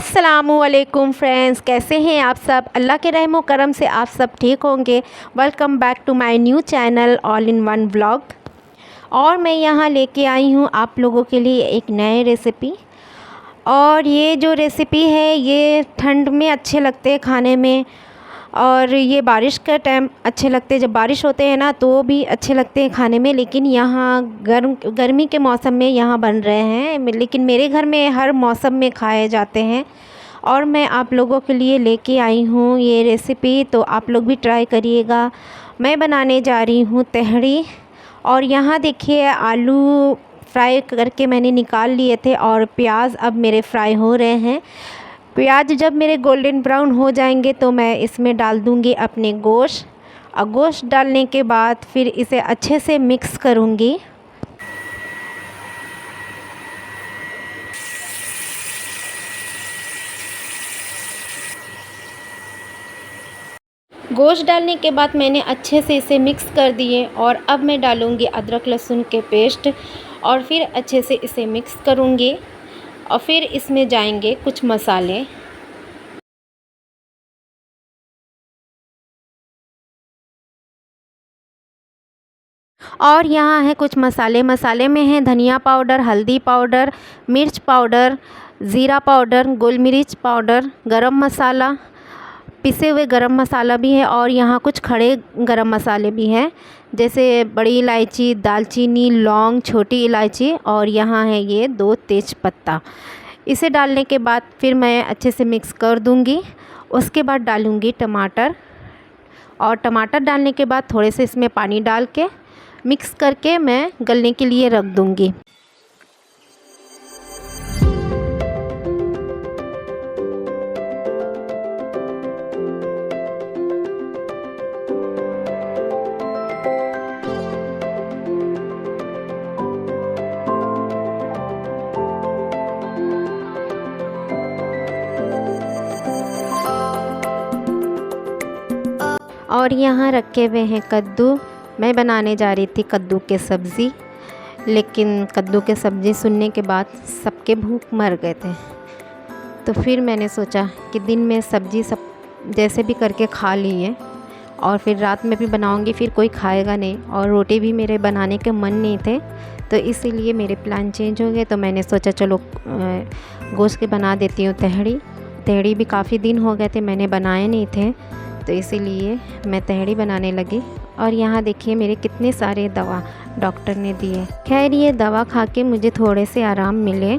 अस्सलामुअलैकुम फ्रेंड्स, कैसे हैं आप सब। अल्लाह के रहमो करम से आप सब ठीक होंगे। Welcome back to my new channel all in one vlog. और मैं यहाँ लेके आई हूँ आप लोगों के लिए एक नए रेसिपी। और ये जो रेसिपी है ये ठंड में अच्छे लगते हैं खाने में, और ये बारिश का टाइम अच्छे लगते हैं। जब बारिश होते हैं ना तो भी अच्छे लगते हैं खाने में, लेकिन यहाँ गर्मी के मौसम में यहाँ बन रहे हैं, लेकिन मेरे घर में हर मौसम में खाए जाते हैं। और मैं आप लोगों के लिए लेके आई हूँ ये रेसिपी, तो आप लोग भी ट्राई करिएगा। मैं बनाने जा रही हूँ तहड़ी। और यहाँ देखिए आलू फ्राई करके मैंने निकाल लिए थे, और प्याज अब मेरे फ्राई हो रहे हैं। प्याज जब मेरे गोल्डन ब्राउन हो जाएंगे तो मैं इसमें डाल दूँगी अपने गोश्त, और गोश्त डालने के बाद फिर इसे अच्छे से मिक्स करूँगी। गोश्त डालने के बाद मैंने अच्छे से इसे मिक्स कर दिए, और अब मैं डालूँगी अदरक लहसुन के पेस्ट, और फिर अच्छे से इसे मिक्स करूँगी। और फिर इसमें जाएंगे कुछ मसाले। और यहाँ है कुछ मसाले। मसाले में है धनिया पाउडर, हल्दी पाउडर, मिर्च पाउडर, ज़ीरा पाउडर, गोल मिर्च पाउडर, गरम मसाला, पिसे हुए गरम मसाला भी है। और यहाँ कुछ खड़े गरम मसाले भी हैं, जैसे बड़ी इलायची, दालचीनी, लौंग, छोटी इलायची, और यहाँ है ये 2 तेज पत्ता। इसे डालने के बाद फिर मैं अच्छे से मिक्स कर दूँगी। उसके बाद डालूँगी टमाटर, और टमाटर डालने के बाद थोड़े से इसमें पानी डाल के मिक्स करके मैं गलने के लिए रख दूँगी। और यहाँ रखे हुए हैं कद्दू। मैं बनाने जा रही थी कद्दू के सब्ज़ी, लेकिन कद्दू के सब्ज़ी सुनने के बाद सबके भूख मर गए थे। तो फिर मैंने सोचा कि दिन में सब्ज़ी सब जैसे भी करके खा लिए, और फिर रात में भी बनाऊंगी, फिर कोई खाएगा नहीं, और रोटी भी मेरे बनाने के मन नहीं थे। तो इसीलिए मेरे प्लान चेंज हो गए। तो मैंने सोचा चलो गोश्त के बना देती हूँ तहड़ी। तहड़ी भी काफ़ी दिन हो गए थे मैंने बनाए नहीं थे, तो इसीलिए मैं तहड़ी बनाने लगी। और यहाँ देखिए मेरे कितने सारे दवा डॉक्टर ने दिए। खैर ये दवा खा के मुझे थोड़े से आराम मिले।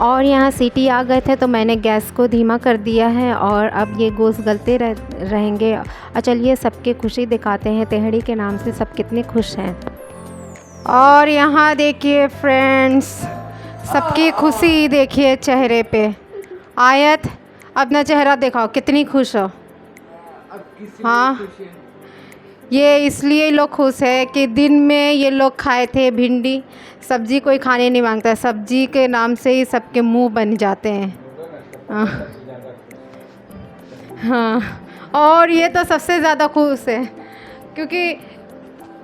और यहाँ सीटी आ गए थे तो मैंने गैस को धीमा कर दिया है, और अब ये गोश्त गलते रहेंगे। और चलिए सबके खुशी दिखाते हैं, तहड़ी के नाम से सब कितने खुश हैं। और यहाँ देखिए फ्रेंड्स, सबकी खुशी देखिए चेहरे पे। आयत अपना चेहरा दिखाओ, कितनी खुश हो। हाँ, ये इसलिए लोग खुश है कि दिन में ये लोग खाए थे भिंडी सब्ज़ी, कोई खाने नहीं मांगता। सब्ज़ी के नाम से ही सबके मुंह बन जाते हैं। हाँ, और ये तो सबसे ज़्यादा खुश है, क्योंकि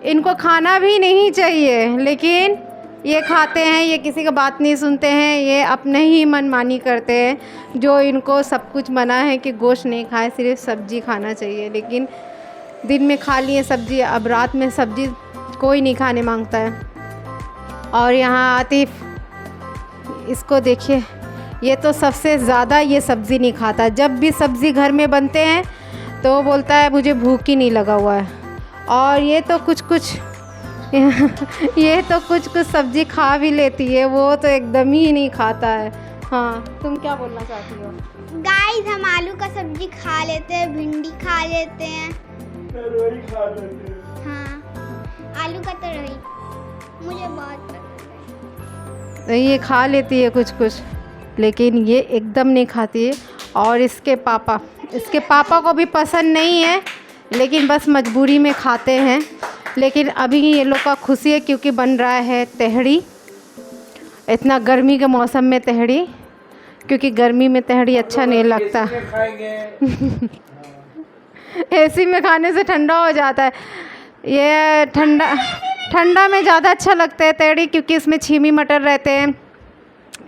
इनको खाना भी नहीं चाहिए, लेकिन ये खाते हैं। ये किसी का बात नहीं सुनते हैं, ये अपने ही मनमानी करते हैं। जो इनको सब कुछ मना है कि गोश्त नहीं खाए, सिर्फ सब्ज़ी खाना चाहिए, लेकिन दिन में खा लिए सब्ज़ी, अब रात में सब्ज़ी कोई नहीं खाने मांगता है। और यहाँ आतिफ, इसको देखिए, ये तो सबसे ज़्यादा ये सब्ज़ी नहीं खाता। जब भी सब्ज़ी घर में बनते हैं तो बोलता है मुझे भूख ही नहीं लगा हुआ है। और ये तो कुछ कुछ ये तो कुछ कुछ सब्ज़ी खा भी लेती है, वो तो एकदम ही नहीं खाता है। हाँ, तुम क्या बोलना चाहती हो। गाइस, हम आलू का सब्जी खा लेते हैं, भिंडी खा लेते हैं, तरोई खा लेते हैं। हाँ, आलू का तरोई मुझे बहुत पसंद है। ये खा लेती है कुछ कुछ, लेकिन ये एकदम नहीं खाती है। और इसके पापा को भी पसंद नहीं है, लेकिन बस मजबूरी में खाते हैं। लेकिन अभी ये लोग का खुशी है क्योंकि बन रहा है तहड़ी। इतना गर्मी के मौसम में तहड़ी, क्योंकि गर्मी में तहड़ी अच्छा नहीं लगता। एसी में खाने से ठंडा हो जाता है। ये ठंडा में ज़्यादा अच्छा लगता है तहड़ी, क्योंकि इसमें छीमी मटर रहते हैं,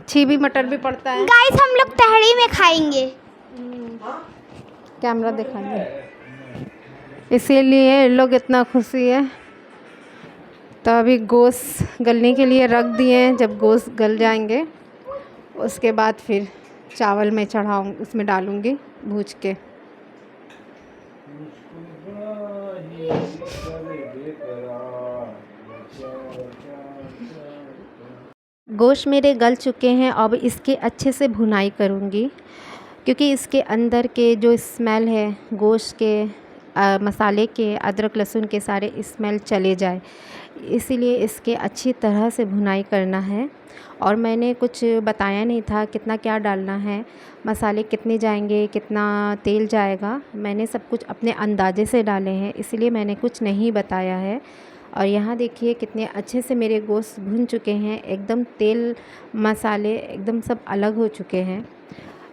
छीमी मटर भी पड़ता है। गाइस हम लोग तहरी में खाएंगे। कैमरा दिखाएंगे, इसीलिए लोग इतना खुशी है। तो अभी गोश्त गलने के लिए रख दिए हैं। जब गोश्त गल जाएंगे उसके बाद फिर चावल में चढ़ाऊँ, उसमें डालूँगी भूज के। गोश्त मेरे गल चुके हैं। अब इसके अच्छे से भुनाई करूँगी, क्योंकि इसके अंदर के जो स्मेल है गोश्त के, मसाले के, अदरक लहसुन के सारे स्मेल चले जाए, इसीलिए इसके अच्छी तरह से भुनाई करना है। और मैंने कुछ बताया नहीं था कितना क्या डालना है, मसाले कितने जाएंगे, कितना तेल जाएगा। मैंने सब कुछ अपने अंदाजे से डाले हैं, इसलिए मैंने कुछ नहीं बताया है। और यहाँ देखिए कितने अच्छे से मेरे गोश्त भुन चुके हैं, एकदम तेल मसाले एकदम सब अलग हो चुके हैं।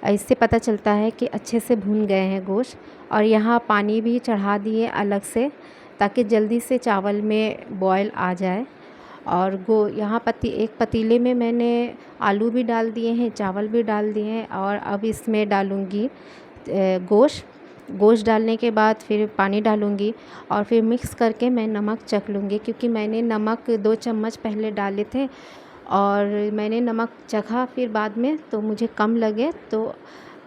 इससे पता चलता है कि अच्छे से भुन गए हैं गोश्त। और यहाँ पानी भी चढ़ा दिए अलग से, ताकि जल्दी से चावल में बॉयल आ जाए। और यहाँ एक पतीले में मैंने आलू भी डाल दिए हैं, चावल भी डाल दिए हैं। और अब इसमें डालूँगी गोश्त डालने के बाद फिर पानी डालूँगी और फिर मिक्स करके मैं नमक चख लूँगी, क्योंकि मैंने नमक 2 चम्मच पहले डाले थे और मैंने नमक चखा फिर बाद में, तो मुझे कम लगे तो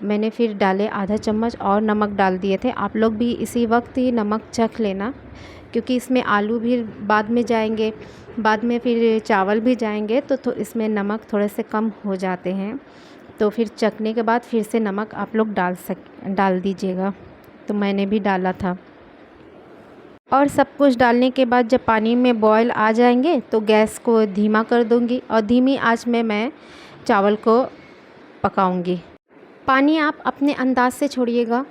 मैंने फिर डाले आधा चम्मच और नमक डाल दिए थे। आप लोग भी इसी वक्त ही नमक चख लेना, क्योंकि इसमें आलू भी बाद में जाएंगे, बाद में फिर चावल भी जाएंगे, तो इसमें नमक थोड़े से कम हो जाते हैं। तो फिर चखने के बाद फिर से नमक आप लोग डाल दीजिएगा। तो मैंने भी डाला था। और सब कुछ डालने के बाद जब पानी में बॉयल आ जाएंगे तो गैस को धीमा कर दूंगी और धीमी आंच में मैं चावल को पकाऊंगी। पानी आप अपने अंदाज से छोड़िएगा।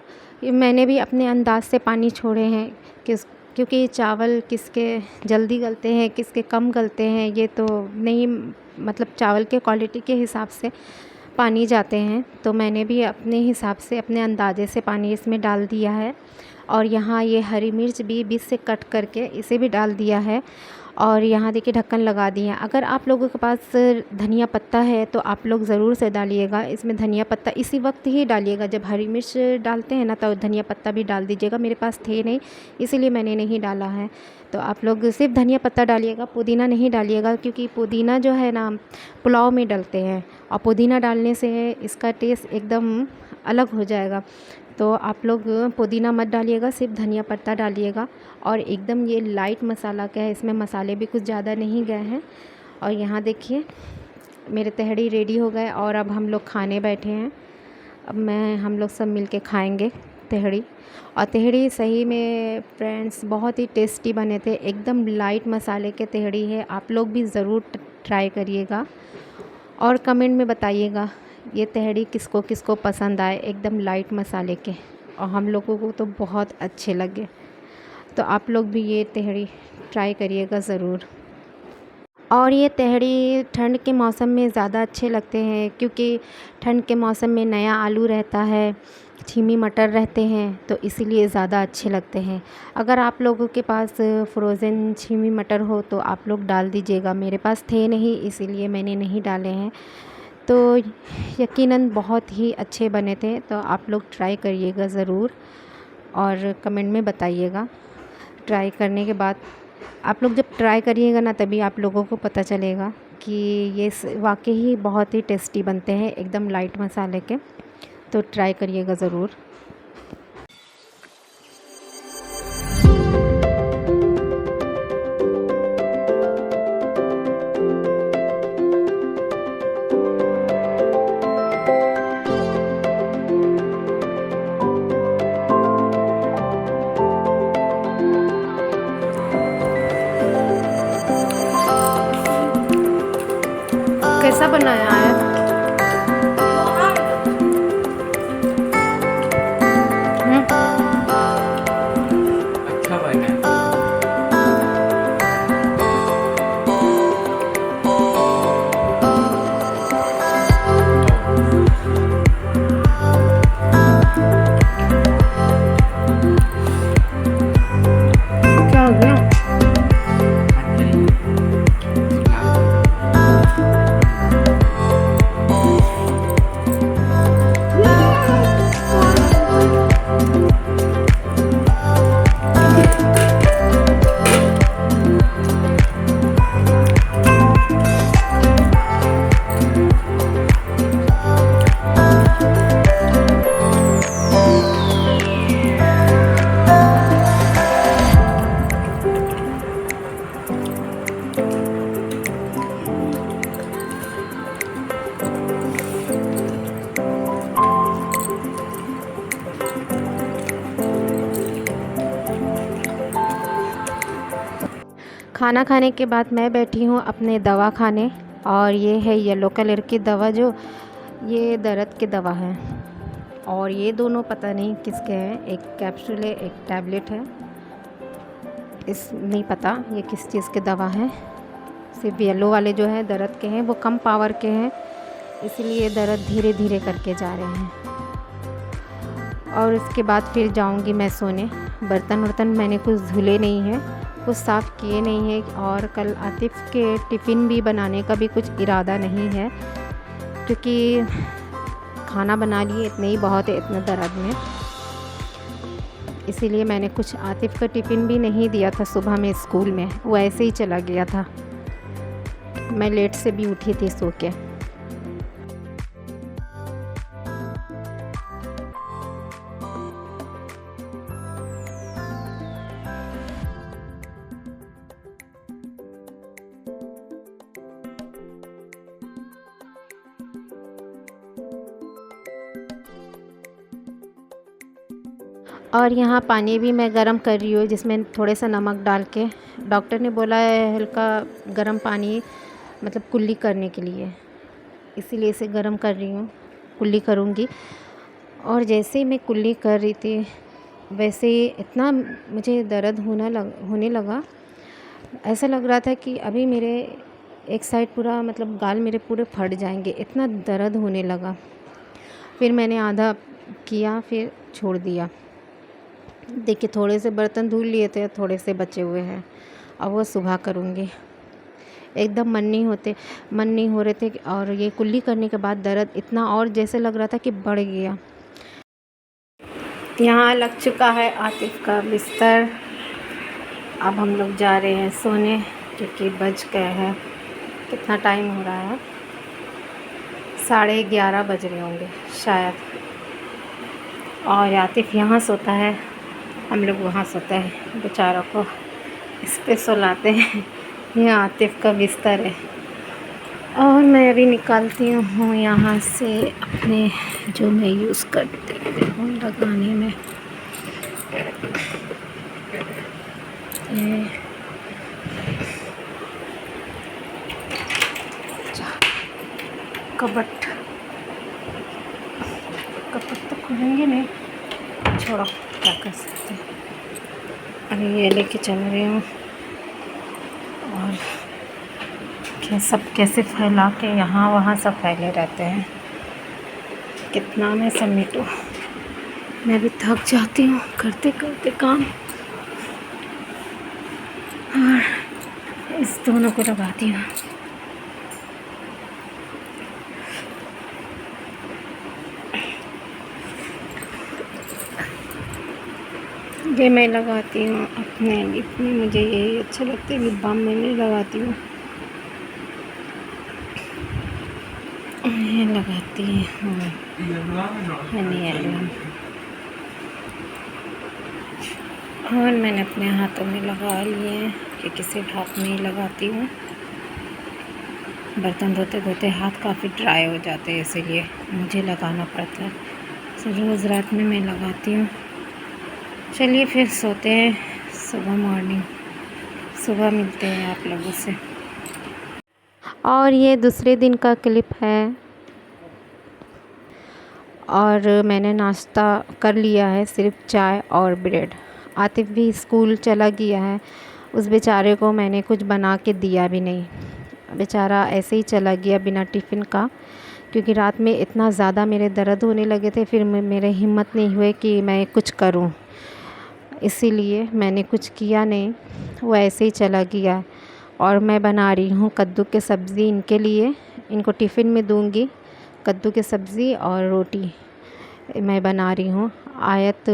मैंने भी अपने अंदाज से पानी छोड़े हैं, क्योंकि चावल किसके जल्दी गलते हैं, किसके कम गलते हैं, ये तो नहीं, मतलब चावल के क्वालिटी के हिसाब से पानी जाते हैं। तो मैंने भी अपने हिसाब से अपने अंदाजे से पानी इसमें डाल दिया है। और यहाँ ये हरी मिर्च भी बीच से कट करके इसे भी डाल दिया है। और यहाँ देखिए ढक्कन लगा दिया है। अगर आप लोगों के पास धनिया पत्ता है तो आप लोग ज़रूर से डालिएगा। इसमें धनिया पत्ता इसी वक्त ही डालिएगा, जब हरी मिर्च डालते हैं ना तो धनिया पत्ता भी डाल दीजिएगा। मेरे पास थे नहीं, इसीलिए मैंने नहीं डाला है। तो आप लोग सिर्फ धनिया पत्ता डालिएगा, पुदीना नहीं डालिएगा, क्योंकि पुदीना जो है ना पुलाव में डालते हैं और पुदीना डालने से इसका टेस्ट एकदम अलग हो जाएगा। तो आप लोग पुदीना मत डालिएगा, सिर्फ धनिया पत्ता डालिएगा। और एकदम ये लाइट मसाला का है, इसमें मसाले भी कुछ ज़्यादा नहीं गए हैं। और यहाँ देखिए मेरे तहड़ी रेडी हो गए और अब हम लोग खाने बैठे हैं। अब हम लोग सब मिलके खाएंगे तहड़ी। और तहड़ी सही में फ्रेंड्स बहुत ही टेस्टी बने थे, एकदम लाइट मसाले के तहड़ी है। आप लोग भी ज़रूर ट्राई करिएगा और कमेंट में बताइएगा ये तहड़ी किसको किसको पसंद आए, एकदम लाइट मसाले के। और हम लोगों को तो बहुत अच्छे लगे। तो आप लोग भी ये तहड़ी ट्राई करिएगा ज़रूर। और ये तहड़ी ठंड के मौसम में ज़्यादा अच्छे लगते हैं, क्योंकि ठंड के मौसम में नया आलू रहता है, छीमी मटर रहते हैं, तो इसीलिए ज़्यादा अच्छे लगते हैं। अगर आप लोगों के पास फ्रोज़न छीमी मटर हो तो आप लोग डाल दीजिएगा। मेरे पास थे नहीं, इसीलिए मैंने नहीं डाले हैं। तो यकीनन बहुत ही अच्छे बने थे। तो आप लोग ट्राई करिएगा ज़रूर और कमेंट में बताइएगा। ट्राई करने के बाद आप लोग जब ट्राई करिएगा ना, तभी आप लोगों को पता चलेगा कि ये वाकई ही बहुत ही टेस्टी बनते हैं, एकदम लाइट मसाले के। तो ट्राई करिएगा ज़रूर। कैसा बनाया है? अच्छा बना है। क्या हो गया? खाना खाने के बाद मैं बैठी हूँ अपने दवा खाने, और ये है येलो कलर की दवा, जो ये दर्द की दवा है। और ये दोनों पता नहीं किसके हैं, एक कैप्सूल है एक टैबलेट है, इस नहीं पता ये किस चीज़ की दवा है। सिर्फ येलो वाले जो है दर्द के हैं, वो कम पावर के हैं, इसलिए दर्द धीरे धीरे करके जा रहे हैं। और इसके बाद फिर जाऊंगी मैं सोने। बर्तन मैंने कुछ धुले नहीं हैं, कुछ साफ़ किए नहीं हैं, और कल आतिफ़ के टिफ़िन भी बनाने का भी कुछ इरादा नहीं है, क्योंकि खाना बना लिए इतने ही बहुत है इतने दर्द में। इसीलिए मैंने कुछ आतिफ़ का टिफ़िन भी नहीं दिया था सुबह में स्कूल में, वो ऐसे ही चला गया था। मैं लेट से भी उठी थी सो के। और यहाँ पानी भी मैं गरम कर रही हूँ, जिसमें थोड़े सा नमक डाल के। डॉक्टर ने बोला है हल्का गरम पानी, मतलब कुल्ली करने के लिए, इसीलिए इसे गरम कर रही हूँ, कुल्ली करूँगी। और जैसे ही मैं कुल्ली कर रही थी वैसे ही इतना मुझे दर्द होने लगा। ऐसा लग रहा था कि अभी मेरे एक साइड पूरा, मतलब गाल मेरे पूरे फट जाएंगे, इतना दर्द होने लगा। फिर मैंने आधा किया, फिर छोड़ दिया। देखिए थोड़े से बर्तन धुल लिए थे, थोड़े से बचे हुए हैं, अब वो सुबह करूँगी। एकदम मन नहीं हो रहे थे। और ये कुल्ली करने के बाद दर्द इतना और जैसे लग रहा था कि बढ़ गया। यहाँ लग चुका है आतिफ़ का बिस्तर। अब हम लोग जा रहे हैं सोने, क्योंकि बज गए हैं, कितना टाइम हो रहा है, 11:30 बज रहे होंगे शायद। और आतिफ़ यहाँ सोता है, हम लोग वहाँ सोते हैं। बेचारों को इस पे सुलाते हैं। ये आतिफ़ का बिस्तर है। और मैं अभी निकालती हूँ यहाँ से अपने जो मैं यूज़ करती हूँ लगाने में, ये कपट तो खुलेंगे नहीं, छोड़ो क्या कर सकते हैं। अभी ये लेके चल रही हूँ। और सब कैसे फैला के यहाँ वहाँ सब फैले रहते हैं, कितना मैं समेटूँ। मैं भी थक जाती हूँ करते करते काम। और इस दोनों को लगाती हूँ। ये मैं लगाती हूँ अपने लिप में, मुझे यही अच्छा लगता है। लिप बाम मैं नहीं लगाती हूँ, ये लगाती हूँ हनी एल्बम। और मैंने अपने हाथों में लगा लिए हैं, कि सिर्फ हाथ में ही लगाती हूँ। बर्तन धोते धोते हाथ काफ़ी ड्राई हो जाते हैं, इसीलिए मुझे लगाना पड़ता है। रोज़ रात में मैं लगाती हूँ। चलिए फिर सोते हैं, सुबह मिलते हैं आप लोगों से। और ये दूसरे दिन का क्लिप है। और मैंने नाश्ता कर लिया है, सिर्फ चाय और ब्रेड। आतिफ़ भी स्कूल चला गया है, उस बेचारे को मैंने कुछ बना के दिया भी नहीं, बेचारा ऐसे ही चला गया बिना टिफ़िन का। क्योंकि रात में इतना ज़्यादा मेरे दर्द होने लगे थे, फिर मेरे हिम्मत नहीं हुए कि मैं कुछ करूं, इसीलिए मैंने कुछ किया नहीं, वो ऐसे ही चला गया। और मैं बना रही हूँ कद्दू की सब्ज़ी इनके लिए, इनको टिफ़िन में दूंगी। कद्दू की सब्ज़ी और रोटी मैं बना रही हूँ। आयत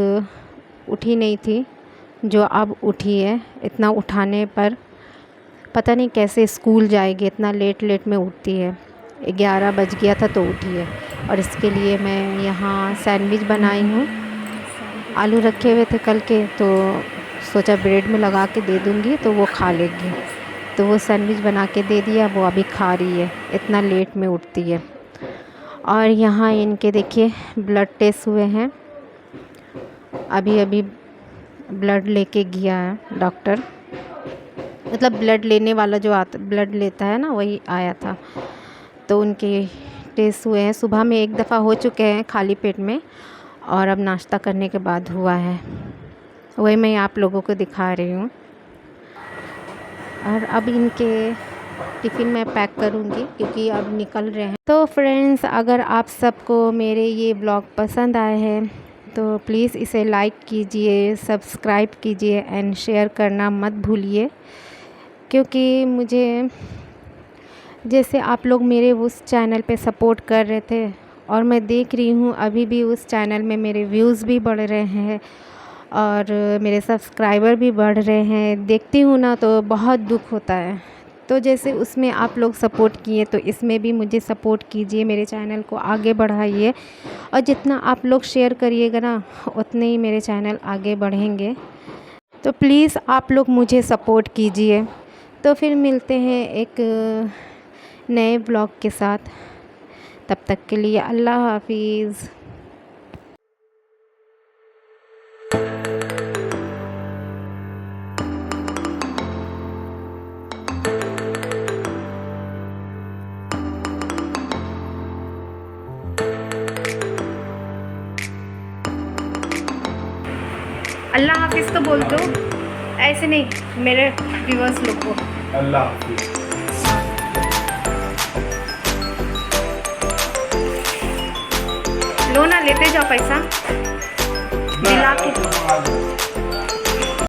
उठी नहीं थी, जो अब उठी है। इतना उठाने पर पता नहीं कैसे स्कूल जाएगी, इतना लेट में उठती है। 11 बज गया था तो उठी है। और इसके लिए मैं यहाँ सैंडविच बनाई हूँ। आलू रखे हुए थे कल के, तो सोचा ब्रेड में लगा के दे दूँगी तो वो खा लेगी, तो वो सैंडविच बना के दे दिया, वो अभी खा रही है, इतना लेट में उठती है। और यहाँ इनके देखिए ब्लड टेस्ट हुए हैं, अभी ब्लड लेके गया है डॉक्टर। मतलब ब्लड लेने वाला जो आता, ब्लड लेता है ना, वही आया था। तो उनके टेस्ट हुए हैं, सुबह में एक दफ़ा हो चुके हैं खाली पेट में, और अब नाश्ता करने के बाद हुआ है। वही मैं आप लोगों को दिखा रही हूँ। और अब इनके टिफ़िन मैं पैक करूँगी क्योंकि अब निकल रहे हैं। तो फ्रेंड्स, अगर आप सबको मेरे ये ब्लॉग पसंद आए हैं तो प्लीज़ इसे लाइक कीजिए, सब्सक्राइब कीजिए एंड शेयर करना मत भूलिए, क्योंकि मुझे जैसे आप लोग मेरे उस चैनल पे सपोर्ट कर रहे थे और मैं देख रही हूँ अभी भी उस चैनल में मेरे व्यूज़ भी बढ़ रहे हैं और मेरे सब्सक्राइबर भी बढ़ रहे हैं, देखती हूँ ना तो बहुत दुख होता है। तो जैसे उसमें आप लोग सपोर्ट किए तो इसमें भी मुझे सपोर्ट कीजिए, मेरे चैनल को आगे बढ़ाइए, और जितना आप लोग शेयर करिएगा ना उतने ही मेरे चैनल आगे बढ़ेंगे। तो प्लीज़ आप लोग मुझे सपोर्ट कीजिए। तो फिर मिलते हैं एक नए ब्लॉग के साथ, तब तक के लिए अल्लाह हाफिज़। अल्लाह हाफिज़ तो बोल दो, ऐसे नहीं मेरे व्यूअर्स लोग को। अल्लाह हाफिज़। लो ना, लेते जाओ पैसा दिला के।